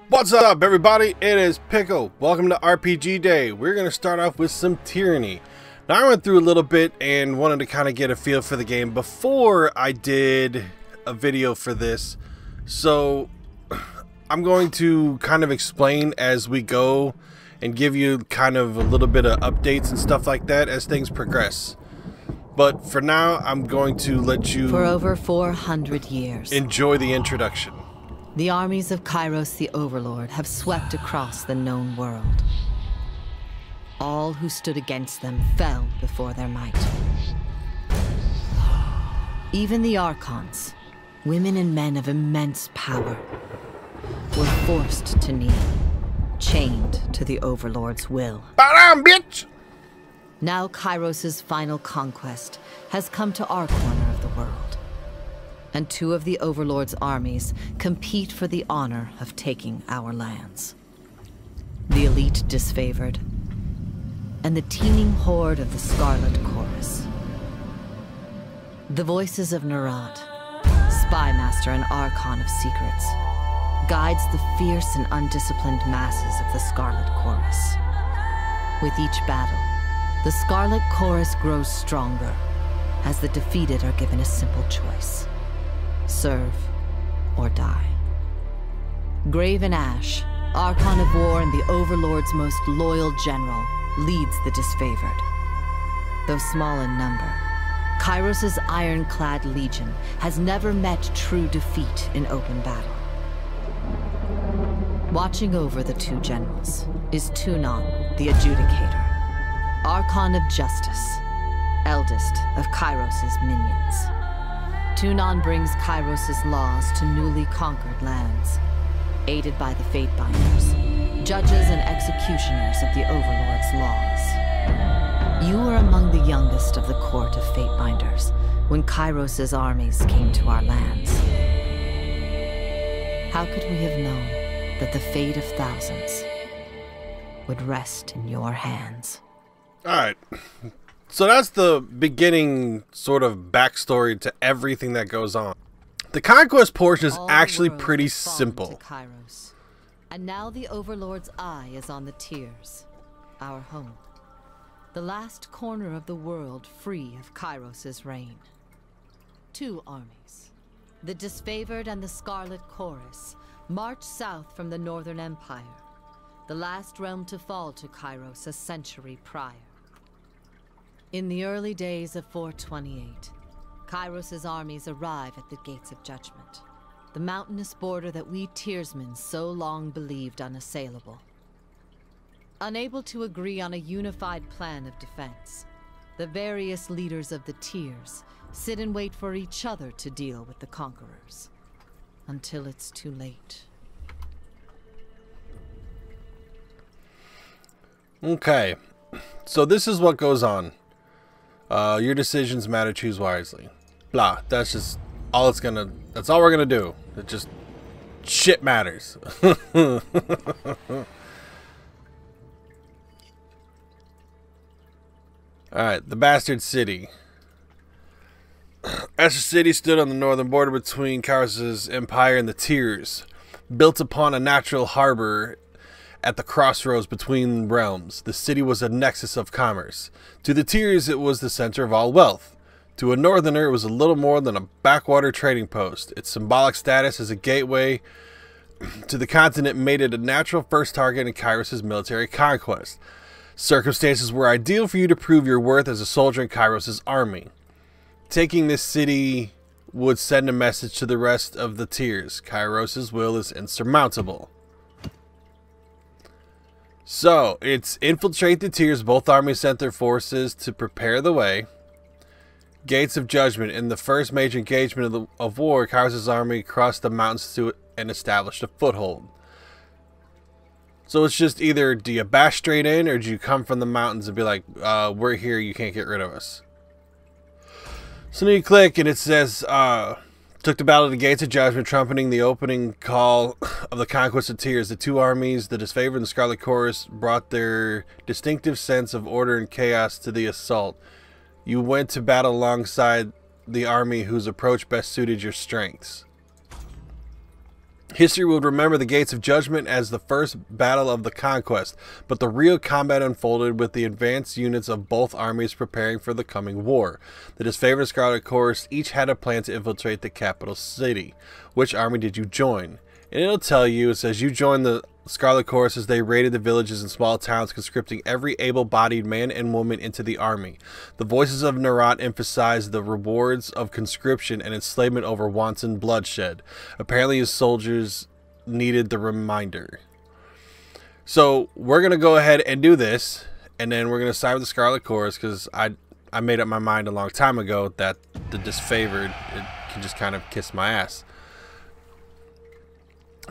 What's up, everybody? It is Pickle. Welcome to RPG Day. We're going to start off with some Tyranny. Now, I went through a little bit and wanted to kind of get a feel for the game before I did a video for this. So, I'm going to kind of explain as we go and give you kind of a little bit of updates and stuff like that as things progress. But for now, I'm going to let you... For over 400 years. Enjoy the introduction. The armies of Kairos the Overlord have swept across the known world. All who stood against them fell before their might. Even the Archons, women and men of immense power, were forced to kneel, chained to the Overlord's will. Bam, bitch! Now Kairos' final conquest has come to our corner of the world. And two of the Overlord's armies compete for the honor of taking our lands. The elite disfavored, and the teeming horde of the Scarlet Chorus. The voices of Nerat, spymaster and archon of secrets, guides the fierce and undisciplined masses of the Scarlet Chorus. With each battle, the Scarlet Chorus grows stronger, as the defeated are given a simple choice. Serve or die. Grave in Ash, Archon of War and the Overlord's most loyal general, leads the disfavored. Though small in number, Kairos' ironclad legion has never met true defeat in open battle. Watching over the two generals is Tyranny, the Adjudicator, Archon of Justice, eldest of Kairos' minions. Tyranny brings Kairos' laws to newly conquered lands, aided by the Fatebinders, judges and executioners of the Overlord's laws. You were among the youngest of the court of Fatebinders when Kairos' armies came to our lands. How could we have known that the fate of thousands would rest in your hands? Alright. So that's the beginning sort of backstory to everything that goes on. The conquest portion is actually pretty simple. Kairos. And now the Overlord's eye is on the Tears, our home. The last corner of the world free of Kairos' reign. Two armies, the disfavored and the Scarlet Chorus, march south from the Northern Empire, the last realm to fall to Kairos a century prior. In the early days of 428, Kairos' armies arrive at the Gates of Judgment, the mountainous border that we Tearsmen so long believed unassailable. Unable to agree on a unified plan of defense, the various leaders of the Tears sit and wait for each other to deal with the conquerors, until it's too late. Okay, so this is what goes on. Your decisions matter, choose wisely. Blah, that's just all that's all we're gonna do. It just, shit matters. Alright, the Bastard City. Asher City stood on the northern border between Kairos' empire and the Tears, built upon a natural harbor at the crossroads between realms. The city was a nexus of commerce. To the Tears, it was the center of all wealth. To a northerner, it was a little more than a backwater trading post. Its symbolic status as a gateway to the continent made it a natural first target in Kairos' military conquest. Circumstances were ideal for you to prove your worth as a soldier in Kairos' army. Taking this city would send a message to the rest of the Tears. Kairos' will is insurmountable. So, it's infiltrate the Tears. Both armies sent their forces to prepare the way. Gates of Judgment. In the first major engagement of war, Kairos' army crossed the mountains and established a foothold. So it's just either do you bash straight in, or do you come from the mountains and be like, we're here, you can't get rid of us. So then you click and it says, took the battle of the Gates of Judgment, trumpeting the opening call of the conquest of Tears. The two armies, the disfavored and the Scarlet Chorus, brought their distinctive sense of order and chaos to the assault. You went to battle alongside the army whose approach best suited your strengths. History would remember the Gates of Judgment as the first battle of the conquest, but the real combat unfolded with the advanced units of both armies preparing for the coming war. The disfavored Scarlet Chorus each had a plan to infiltrate the capital city. Which army did you join? And it'll tell you, it says you joined the Scarlet Chorus as they raided the villages and small towns, conscripting every able-bodied man and woman into the army. The voices of Nerat emphasized the rewards of conscription and enslavement over wanton bloodshed. Apparently his soldiers needed the reminder. So we're going to go ahead and do this, and then we're going to side with the Scarlet Chorus, because I made up my mind a long time ago that the disfavored can just kind of kiss my ass.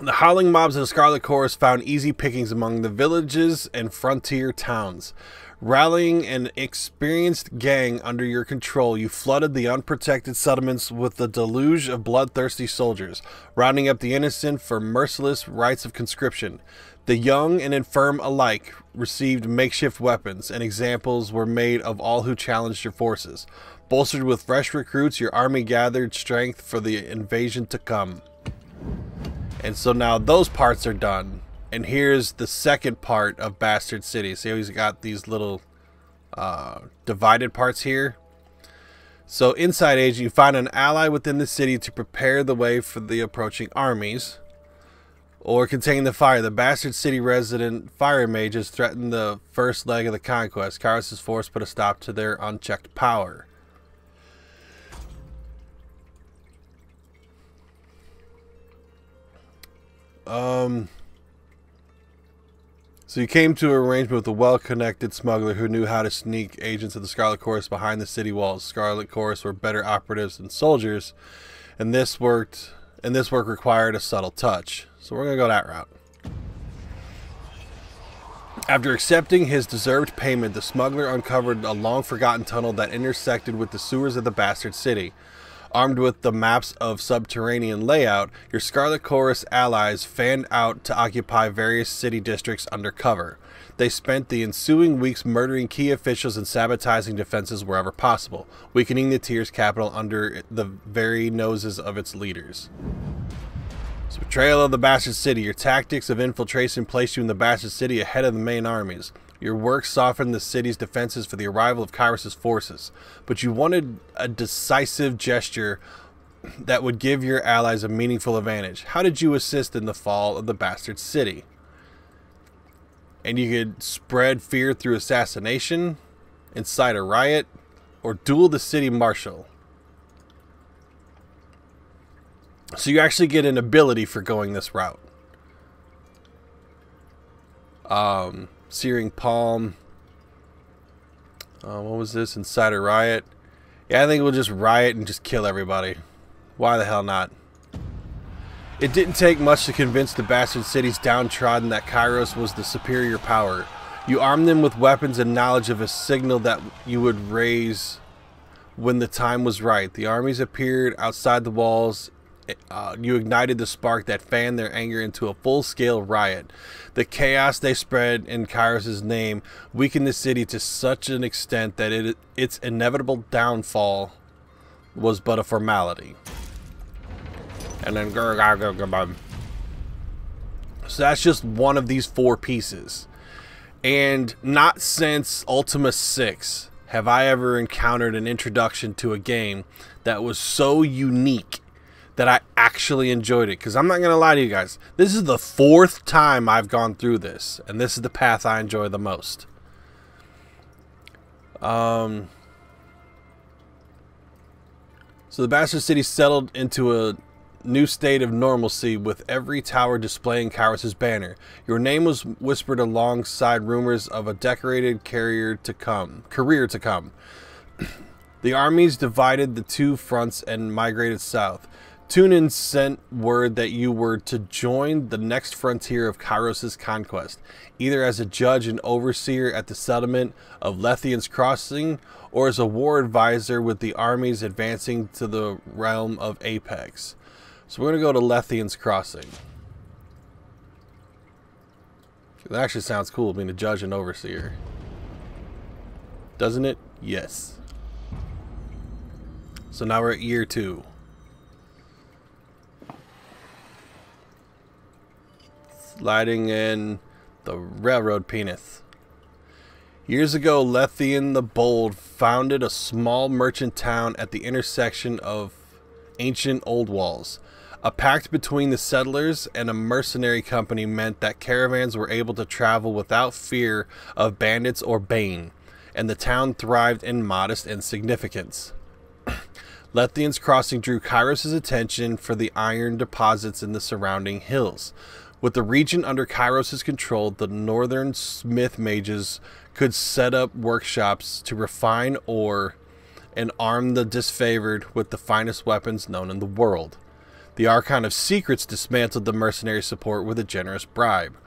The howling mobs of the Scarlet Chorus found easy pickings among the villages and frontier towns. Rallying an experienced gang under your control, you flooded the unprotected settlements with the deluge of bloodthirsty soldiers, rounding up the innocent for merciless rites of conscription. The young and infirm alike received makeshift weapons, and examples were made of all who challenged your forces. Bolstered with fresh recruits, your army gathered strength for the invasion to come. And so now those parts are done. And here's the second part of Bastard City. See how he's got these little divided parts here? So inside Agent, you find an ally within the city to prepare the way for the approaching armies. Or contain the fire. The Bastard City resident fire mages threatened the first leg of the conquest. Kairos' force put a stop to their unchecked power. So you came to an arrangement with a well-connected smuggler who knew how to sneak agents of the Scarlet Chorus behind the city walls. Scarlet Chorus were better operatives than soldiers, and this work required a subtle touch. So we're gonna go that route. After accepting his deserved payment, the smuggler uncovered a long-forgotten tunnel that intersected with the sewers of the Bastard City. Armed with the maps of subterranean layout, your Scarlet Chorus allies fanned out to occupy various city districts under cover. They spent the ensuing weeks murdering key officials and sabotaging defenses wherever possible, weakening the Tyr's capital under the very noses of its leaders. So, betrayal of the Bastard City. Your tactics of infiltration placed you in the Bastard City ahead of the main armies. Your work softened the city's defenses for the arrival of Kairos' forces, but you wanted a decisive gesture that would give your allies a meaningful advantage. How did you assist in the fall of the Bastard City? And you could spread fear through assassination, incite a riot, or duel the city marshal. So you actually get an ability for going this route. Searing Palm. What was this? Incite a riot. Yeah, I think we'll just riot and just kill everybody. Why the hell not? It didn't take much to convince the Bastard City's downtrodden that Kairos was the superior power. You armed them with weapons and knowledge of a signal that you would raise when the time was right. The armies appeared outside the walls. You ignited the spark that fanned their anger into a full-scale riot. The chaos they spread in Kairos' name weakened the city to such an extent that its inevitable downfall was but a formality. And then so that's just one of these 4 pieces. And not since Ultima 6 have I ever encountered an introduction to a game that was so unique that I actually enjoyed it. Because I'm not going to lie to you guys, this is the 4th time I've gone through this, and this is the path I enjoy the most. So the Bastard City settled into a new state of normalcy, with every tower displaying Kairos' banner. Your name was whispered alongside rumors of a decorated career to come. The armies divided the 2 fronts and migrated south. Tunin sent word that you were to join the next frontier of Kairos' conquest, either as a judge and overseer at the settlement of Lethian's Crossing, or as a war advisor with the armies advancing to the realm of Apex. So we're going to go to Lethian's Crossing. That actually sounds cool, being a judge and overseer. Doesn't it? Yes. So now we're at year 2. sliding in the railroad penis. Years ago, Lethian the Bold founded a small merchant town at the intersection of ancient old walls. A pact between the settlers and a mercenary company meant that caravans were able to travel without fear of bandits or bane, and the town thrived in modest insignificance. Lethian's crossing drew Kairos' attention for the iron deposits in the surrounding hills. With the region under Kairos' control, the northern smith mages could set up workshops to refine ore and arm the disfavored with the finest weapons known in the world. The Archon of Secrets dismantled the mercenary support with a generous bribe,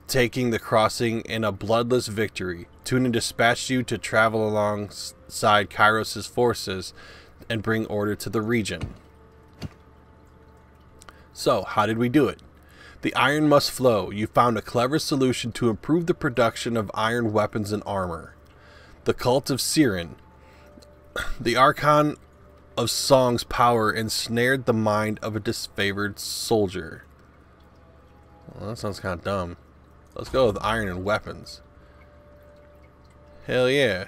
taking the crossing in a bloodless victory. Tunin dispatched you to travel alongside Kairos' forces and bring order to the region. So, how did we do it? The iron must flow. You found a clever solution to improve the production of iron weapons and armor. The cult of Siren. The Archon of Song's power ensnared the mind of a disfavored soldier. Well, that sounds kind of dumb. Let's go with iron and weapons. Hell yeah.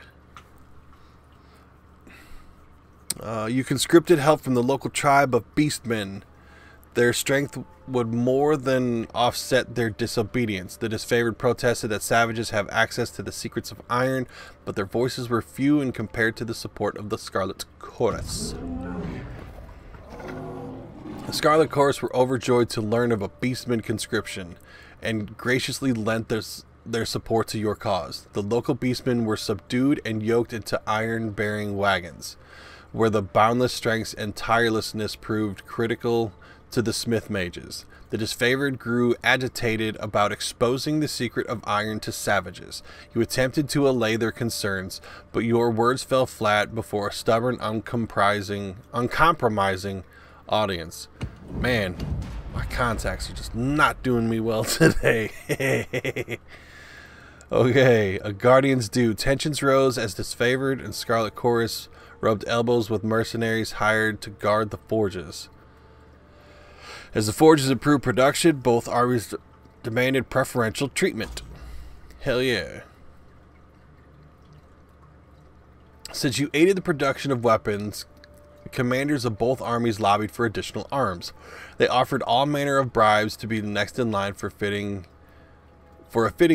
You conscripted help from the local tribe of beastmen. Their strength would more than offset their disobedience. The disfavored protested that savages have access to the secrets of iron, but their voices were few and compared to the support of the Scarlet Chorus. The Scarlet Chorus were overjoyed to learn of a beastman conscription, and graciously lent their support to your cause. The local beastmen were subdued and yoked into iron-bearing wagons, where the boundless strength and tirelessness proved critical to the smith mages. The disfavored grew agitated about exposing the secret of iron to savages. You attempted to allay their concerns, but your words fell flat before a stubborn, uncompromising audience. Man, my contacts are just not doing me well today. Okay, a guardian's due. Tensions rose as disfavored and Scarlet Chorus rubbed elbows with mercenaries hired to guard the forges. As the forges improved production, both armies demanded preferential treatment. Hell yeah. Since you aided the production of weapons, the commanders of both armies lobbied for additional arms. They offered all manner of bribes to be the next in line for a fitting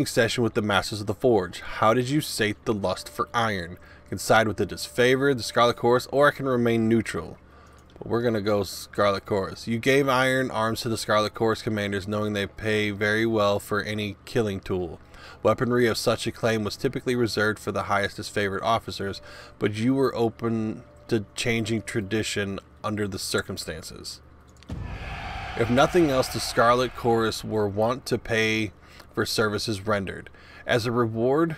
session with the masters of the forge. How did you sate the lust for iron? I can side with the disfavored, the Scarlet Chorus, or I can remain neutral. But we're going to go Scarlet Chorus. You gave iron arms to the Scarlet Chorus commanders, knowing they pay very well for any killing tool. Weaponry of such acclaim was typically reserved for the highest disfavored officers, but you were open to changing tradition under the circumstances. If nothing else, the Scarlet Chorus were wont to pay for services rendered. As a reward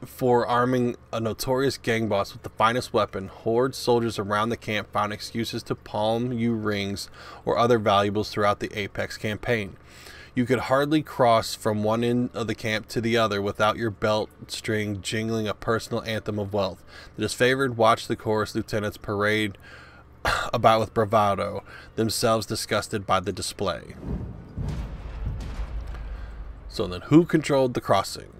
for arming a notorious gang boss with the finest weapon, horde soldiers around the camp found excuses to palm you rings or other valuables throughout the Apex campaign. You could hardly cross from one end of the camp to the other without your belt string jingling a personal anthem of wealth. The disfavored watched the chorus lieutenants parade about with bravado, themselves disgusted by the display. So then, who controlled the crossing?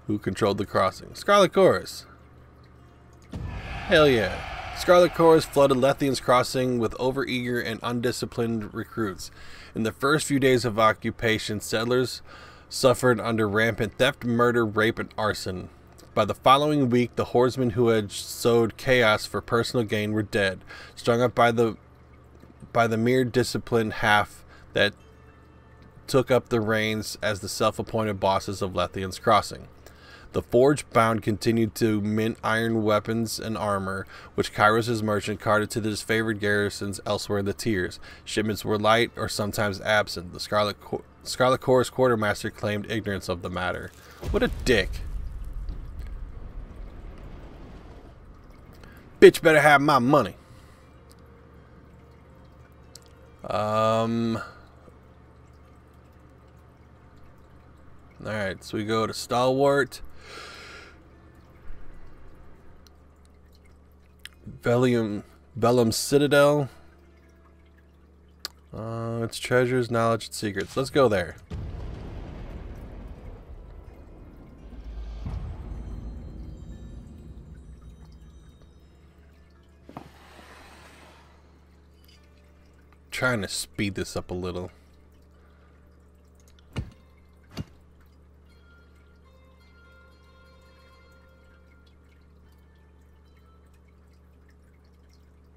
Who controlled the crossing? Scarlet Chorus. Hell yeah. Scarlet Chorus flooded Lethian's crossing with overeager and undisciplined recruits. In the first few days of occupation, settlers suffered under rampant theft, murder, rape, and arson. By the following week, the horsemen who had sowed chaos for personal gain were dead, strung up by the mere disciplined half that took up the reins as the self-appointed bosses of Lethian's crossing. The forge-bound continued to mint iron weapons and armor, which Kairos' merchant carted to the disfavored garrisons elsewhere in the tiers. Shipments were light or sometimes absent. The Scarlet Chorus quartermaster claimed ignorance of the matter. What a dick. Bitch better have my money. Alright, so we go to Stalwart. Vellum Citadel. It's treasures, knowledge, and secrets. Let's go there. Trying to speed this up a little.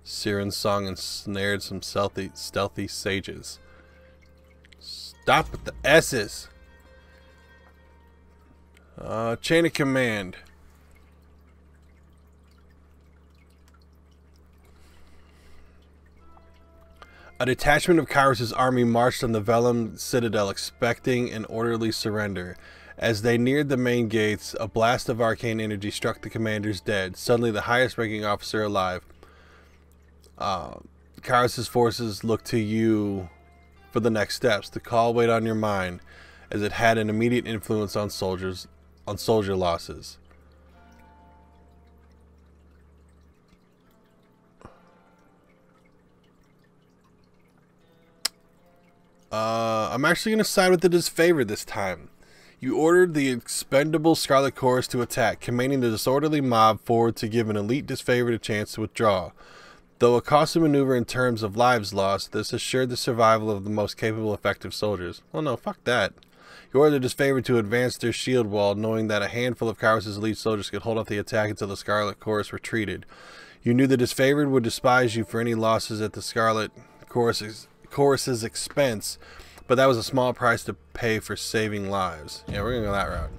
Siren's song ensnared some stealthy sages. Stop with the S's. Chain of command. A detachment of Kairos' army marched on the Vellum citadel, expecting an orderly surrender. As they neared the main gates, a blast of arcane energy struck the commanders dead. Suddenly, the highest-ranking officer alive. Kairos' forces looked to you for the next steps. The call weighed on your mind, as it had an immediate influence on soldier losses. I'm actually going to side with the disfavored this time. You ordered the expendable Scarlet Chorus to attack, commanding the disorderly mob forward to give an elite disfavored a chance to withdraw. Though a costly maneuver in terms of lives lost, this assured the survival of the most capable, effective soldiers. Well, no, fuck that. You ordered the disfavored to advance their shield wall, knowing that a handful of Kairos' elite soldiers could hold off the attack until the Scarlet Chorus retreated. You knew the disfavored would despise you for any losses at the Scarlet Chorus's expense, but that was a small price to pay for saving lives. Yeah, we're gonna go that route.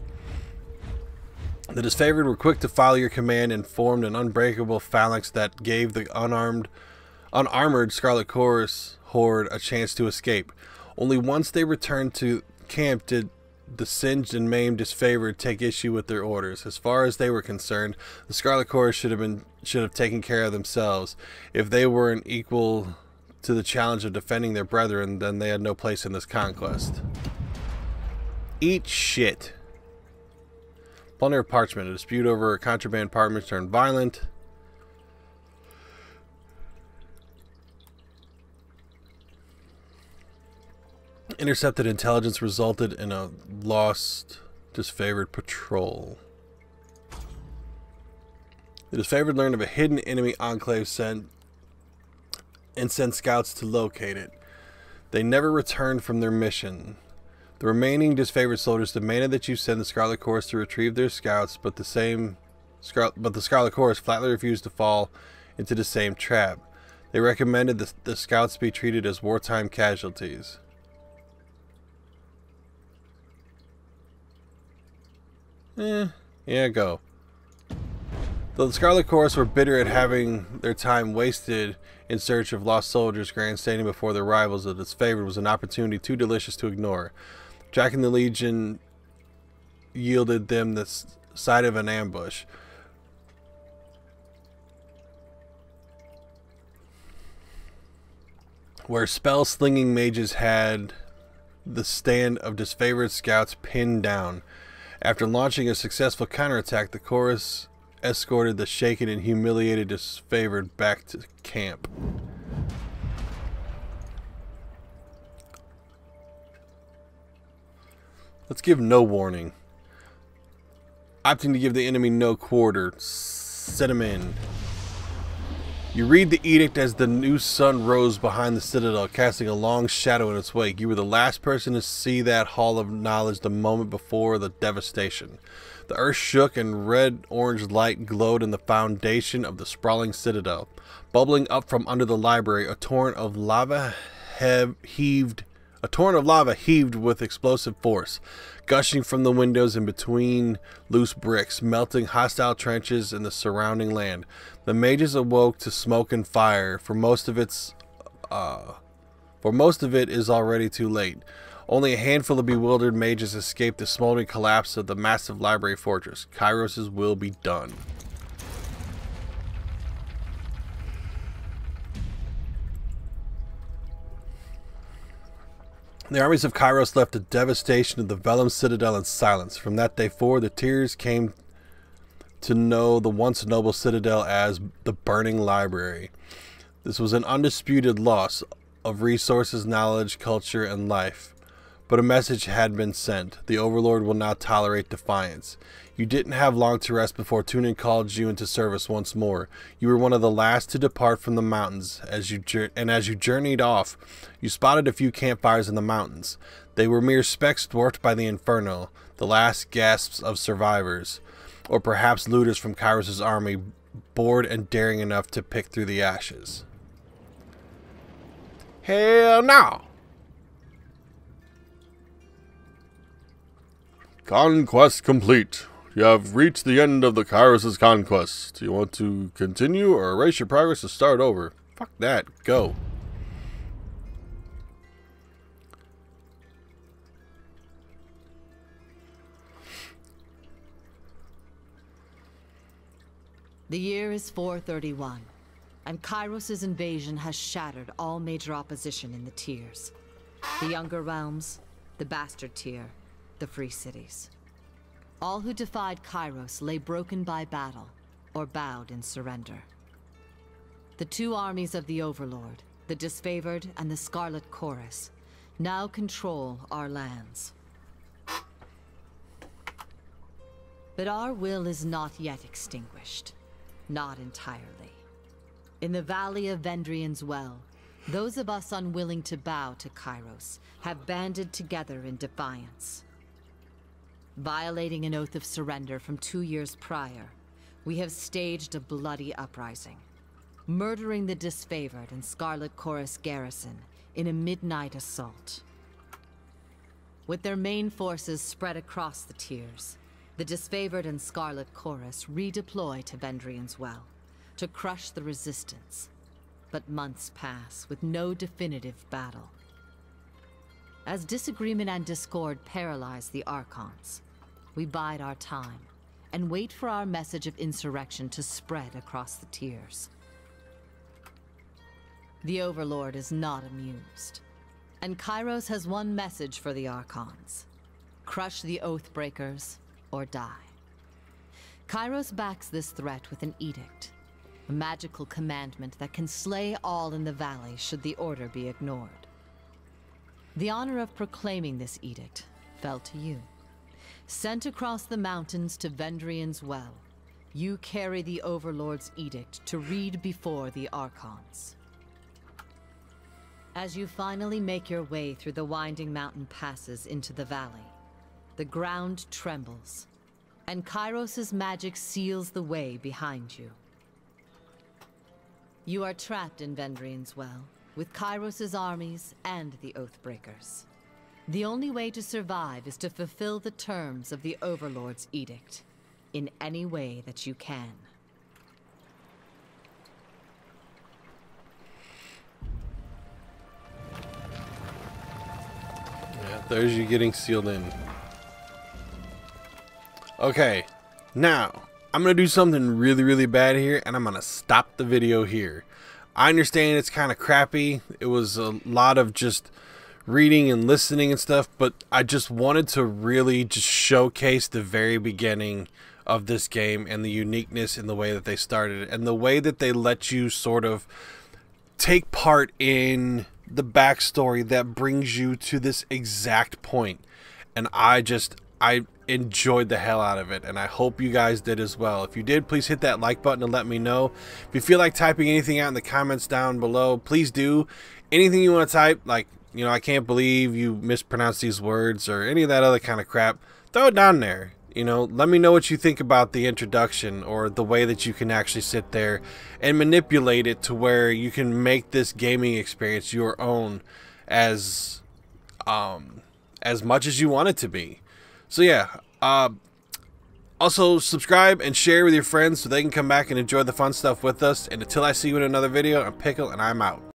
The disfavored were quick to follow your command and formed an unbreakable phalanx that gave the unarmored Scarlet Chorus horde a chance to escape. Only once they returned to camp did the singed and maimed disfavored take issue with their orders. As far as they were concerned, the Scarlet Chorus should have taken care of themselves. If they weren't equal to the challenge of defending their brethren, then they had no place in this conquest. Eat shit. Plunder of parchment. A dispute over contraband parchment turned violent. Intercepted intelligence resulted in a lost disfavored patrol. The disfavored learned of a hidden enemy enclave sent scouts to locate it. They never returned from their mission. The remaining disfavored soldiers demanded that you send the Scarlet Chorus to retrieve their scouts, but the Scarlet Chorus flatly refused to fall into the same trap. They recommended the scouts be treated as wartime casualties. Yeah, go. Though the Scarlet Chorus were bitter at having their time wasted in search of lost soldiers grandstanding before their rivals, the disfavored was an opportunity too delicious to ignore. Tracking the Legion yielded them the sight of an ambush. Where spell-slinging mages had the stand of disfavored scouts pinned down. After launching a successful counterattack, the chorus escorted the shaken and humiliated disfavored back to camp. Let's give no warning. Opting to give the enemy no quarter. Set him in. You read the edict as the new sun rose behind the citadel, casting a long shadow in its wake. You were the last person to see that hall of knowledge the moment before the devastation. The earth shook and red-orange light glowed in the foundation of the sprawling citadel. Bubbling up from under the library, a torrent of lava heaved with explosive force, gushing from the windows and between loose bricks, melting hostile trenches in the surrounding land. The mages awoke to smoke and fire. For most of it is already too late. Only a handful of bewildered mages escaped the smoldering collapse of the massive library fortress. Kairos' will be done. The armies of Kairos left the devastation of the Vellum Citadel in silence. From that day forward, the Tears came to know the once noble citadel as the Burning Library. This was an undisputed loss. of resources, knowledge, culture, and life. But a message had been sent. The Overlord will not tolerate defiance. You didn't have long to rest before Tunin called you into service once more. You were one of the last to depart from the mountains. As you journeyed off, you spotted a few campfires in the mountains. They were mere specks dwarfed by the inferno, the last gasps of survivors, or perhaps looters from Kairos' army, bored and daring enough to pick through the ashes. Hell no! Conquest complete. You have reached the end of the Kairos' conquest. Do you want to continue or erase your progress to start over? Fuck that. Go. The year is 431, and Kairos' invasion has shattered all major opposition in the tiers. The Younger Realms, the Bastard Tier, the Free Cities. All who defied Kairos lay broken by battle, or bowed in surrender. The two armies of the Overlord, the Disfavored and the Scarlet Chorus, now control our lands. But our will is not yet extinguished. Not entirely. In the Valley of Vendrian's Well, those of us unwilling to bow to Kairos have banded together in defiance. Violating an oath of surrender from 2 years prior, we have staged a bloody uprising, murdering the Disfavored and Scarlet Chorus garrison in a midnight assault. With their main forces spread across the tiers, the Disfavored and Scarlet Chorus redeploy to Vendrian's Well to crush the resistance, but months pass with no definitive battle. As disagreement and discord paralyze the Archons, we bide our time and wait for our message of insurrection to spread across the tiers. The Overlord is not amused, and Kairos has one message for the Archons: crush the Oathbreakers or die. Kairos backs this threat with an edict, a magical commandment that can slay all in the valley should the order be ignored. The honor of proclaiming this edict fell to you. Sent across the mountains to Vendrian's Well, you carry the Overlord's edict to read before the Archons. As you finally make your way through the winding mountain passes into the valley, the ground trembles, and Kairos' magic seals the way behind you. You are trapped in Vendrian's Well, with Kairos' armies and the Oathbreakers. The only way to survive is to fulfill the terms of the Overlord's edict, in any way that you can. Yeah, there's you getting sealed in. Okay, now I'm gonna do something really bad here, and I'm gonna stop the video here. I understand it's kind of crappy. It was a lot of just reading and listening and stuff, but I just wanted to really just showcase the very beginning of this game and the uniqueness in the way that they started it and the way that they let you sort of take part in the backstory that brings you to this exact point. And I enjoyed the hell out of it, and I hope you guys did as well. If you did, please hit that like button and let me know. If you feel like typing anything out in the comments down below, please do. Anything you want to type, like, you know, I can't believe you mispronounced these words or any of that other kind of crap, throw it down there. You know, let me know what you think about the introduction or the way that you can actually sit there and manipulate it to where you can make this gaming experience your own as much as you want it to be. So yeah, also subscribe and share with your friends so they can come back and enjoy the fun stuff with us. And until I see you in another video, I'm Pickle, and I'm out.